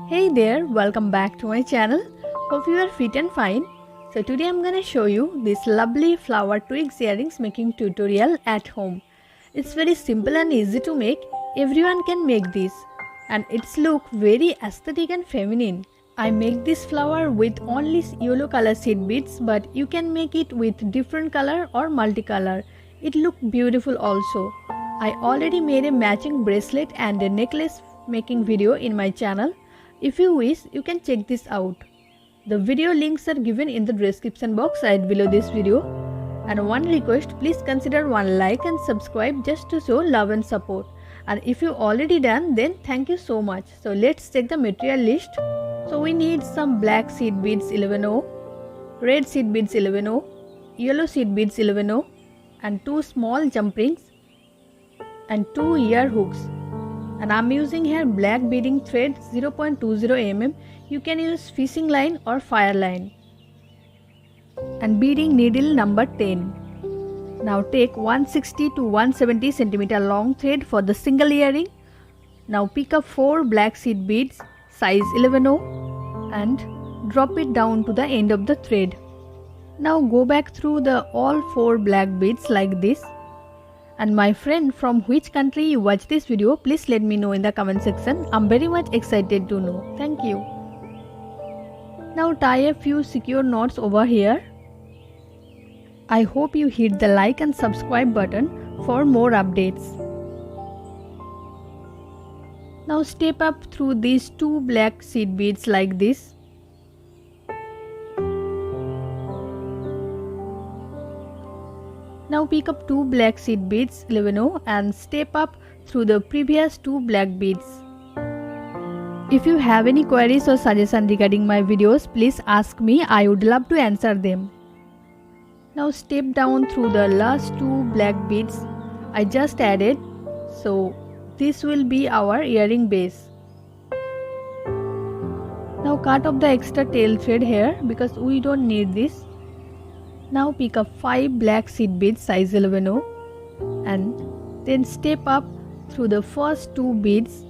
Hey there, welcome back to my channel. Hope you are fit and fine. So today I'm gonna show you this lovely flower twigs earrings making tutorial at home. It's very simple and easy to make. Everyone can make this and it's look very aesthetic and feminine. I make this flower with only yellow color seed beads, but you can make it with different color or multicolor. It look beautiful also. I already made a matching bracelet and a necklace making video in my channel. If you wish, you can check this out. The video links are given in the description box right below this video. And one request, please consider one like and subscribe just to show love and support. And if you already done, then thank you so much. So let's check the material list. So we need some black seed beads 11O, red seed beads 11O, yellow seed beads 11O, and 2 small jump rings and 2 ear hooks. And I'm using here black beading thread 0.20 mm. You can use fishing line or fire line. And beading needle number 10. Now take 160 to 170 cm long thread for the single earring. Now pick up 4 black seed beads size 11O and drop it down to the end of the thread. Now go back through the all 4 black beads like this. And my friend, from which country you watch this video, please let me know in the comment section. I'm very much excited to know. Thank you. Now tie a few secure knots over here. I hope you hit the like and subscribe button for more updates. Now step up through these 2 black seed beads like this. Now pick up 2 black seed beads 11O and step up through the previous 2 black beads. If you have any queries or suggestions regarding my videos, please ask me. I would love to answer them. Now step down through the last 2 black beads I just added. So this will be our earring base. Now cut off the extra tail thread here because we don't need this. Now pick up 5 black seed beads size 11O and then step up through the first 2 beads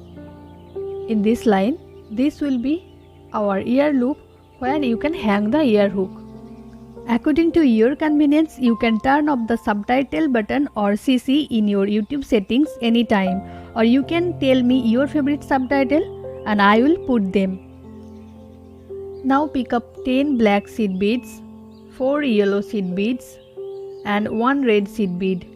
in this line. This will be our ear loop where you can hang the ear hook. According to your convenience, you can turn off the subtitle button or CC in your YouTube settings anytime, or you can tell me your favorite subtitle and I will put them. Now pick up 10 black seed beads, 4 yellow seed beads and 1 red seed bead.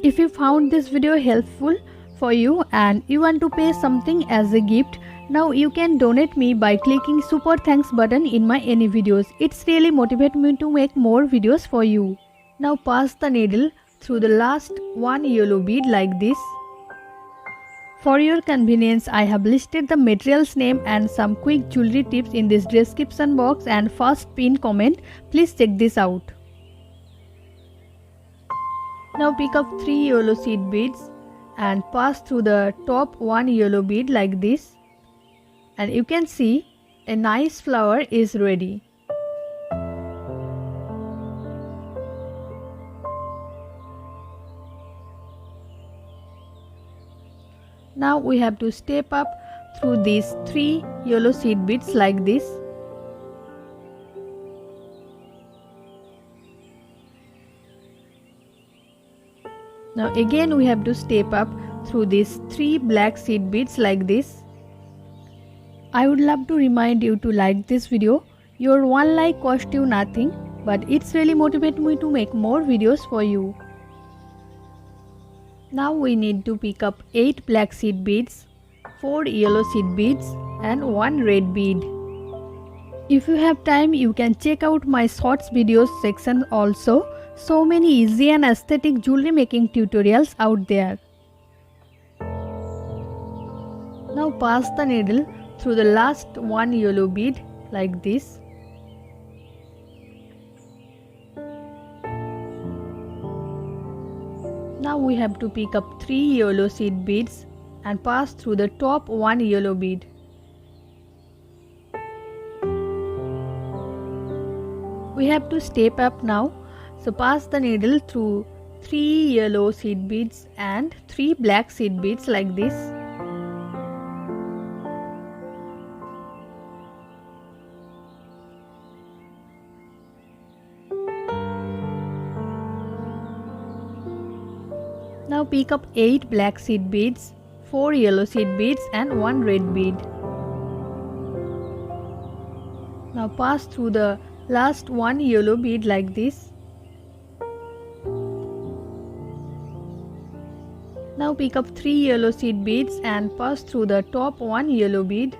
If you found this video helpful for you and you want to pay something as a gift, now you can donate me by clicking super thanks button in my any videos. It's really motivate me to make more videos for you. Now pass the needle through the last 1 yellow bead like this. For your convenience, I have listed the material's name and some quick jewelry tips in this description box and first pinned comment. Please check this out. Now pick up 3 yellow seed beads and pass through the top 1 yellow bead like this. And you can see a nice flower is ready. Now we have to step up through these 3 yellow seed beads like this. Now again we have to step up through these 3 black seed beads like this. I would love to remind you to like this video. Your one like cost you nothing, but it's really motivate me to make more videos for you. Now we need to pick up 8 black seed beads, 4 yellow seed beads and 1 red bead. If you have time, you can check out my shorts videos section also. So many easy and aesthetic jewelry making tutorials out there. Now pass the needle through the last 1 yellow bead like this. Now we have to pick up 3 yellow seed beads and pass through the top 1 yellow bead. We have to step up now. So pass the needle through 3 yellow seed beads and 3 black seed beads like this. Now pick up 8 black seed beads, 4 yellow seed beads and 1 red bead. Now pass through the last 1 yellow bead like this. Now pick up 3 yellow seed beads and pass through the top 1 yellow bead.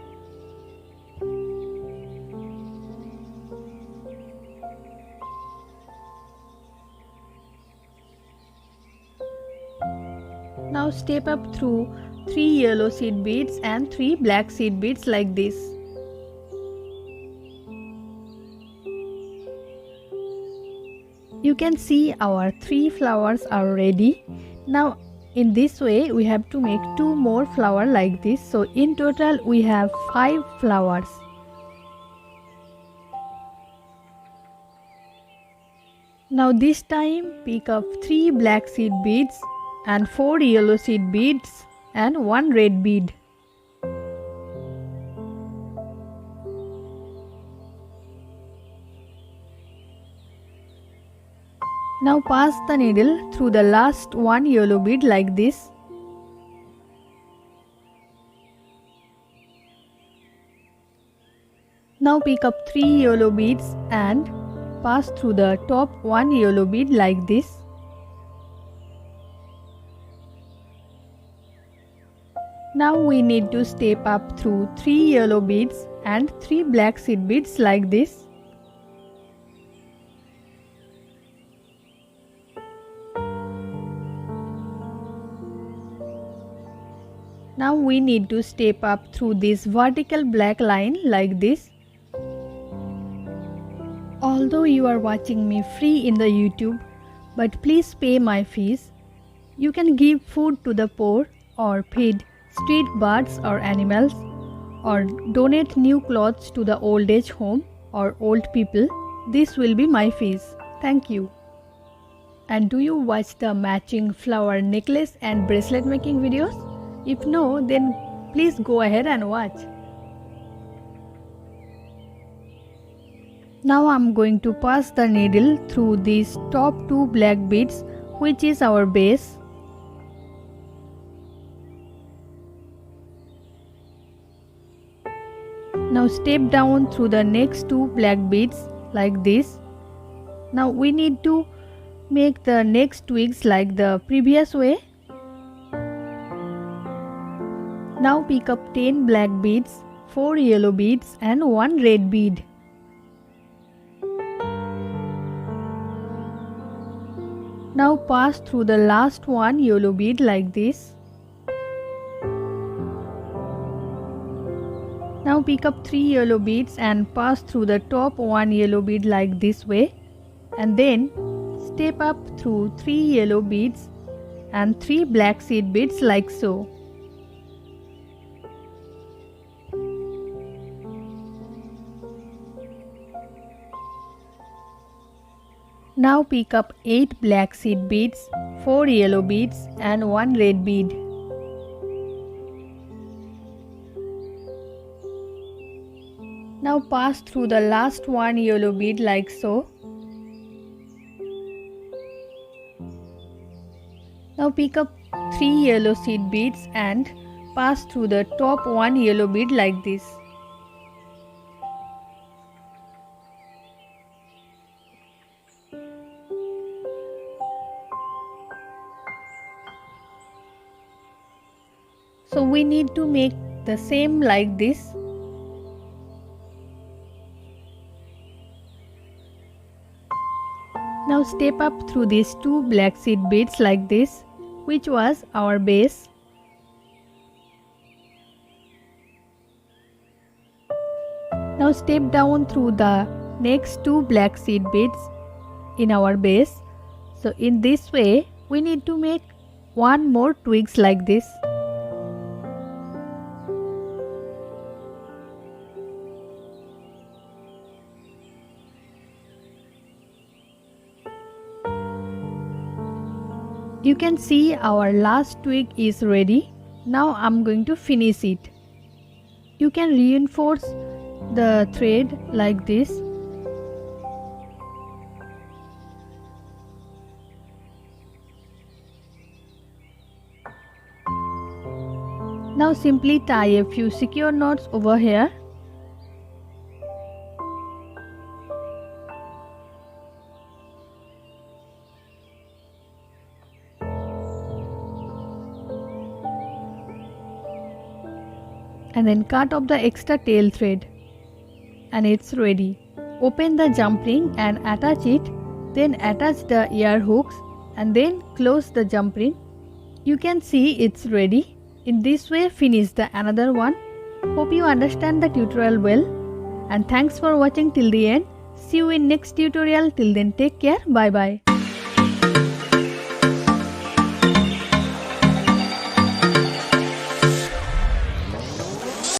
Now step up through 3 yellow seed beads and 3 black seed beads like this. You can see our 3 flowers are ready. Now in this way we have to make 2 more flowers like this. So in total we have 5 flowers. Now this time pick up 3 black seed beads and 4 yellow seed beads and 1 red bead. Now pass the needle through the last 1 yellow bead like this. Now pick up 3 yellow beads and pass through the top 1 yellow bead like this. Now we need to step up through 3 yellow beads and 3 black seed beads like this. Now we need to step up through this vertical black line like this. Although you are watching me free in the YouTube, but please pay my fees. You can give food to the poor or feed street birds or animals, or donate new clothes to the old age home or old people. This will be my fees. Thank you. And do you watch the matching flower necklace and bracelet making videos? If no, then please go ahead and watch. Now I am going to pass the needle through these top 2 black beads, which is our base. Now step down through the next 2 black beads like this. Now we need to make the next twigs like the previous way. Now pick up 10 black beads, 4 yellow beads and 1 red bead. Now pass through the last 1 yellow bead like this. Now pick up 3 yellow beads and pass through the top 1 yellow bead like this way, and then step up through 3 yellow beads and 3 black seed beads like so. Now pick up 8 black seed beads, 4 yellow beads and 1 red bead. Now pass through the last 1 yellow bead like so. Now pick up 3 yellow seed beads and pass through the top 1 yellow bead like this. So we need to make the same like this. Now step up through these 2 black seed beads like this, which was our base. Now step down through the next 2 black seed beads in our base. So in this way we need to make 1 more twigs like this. You can see our last twig is ready. Now I'm going to finish it. You can reinforce the thread like this. Now simply tie a few secure knots over here. And then cut off the extra tail thread. And it's ready. Open the jump ring and attach it. Then attach the ear hooks and then close the jump ring. You can see it's ready. In this way finish the another one. Hope you understand the tutorial well. And thanks for watching till the end. See you in next tutorial. Till then take care. Bye bye.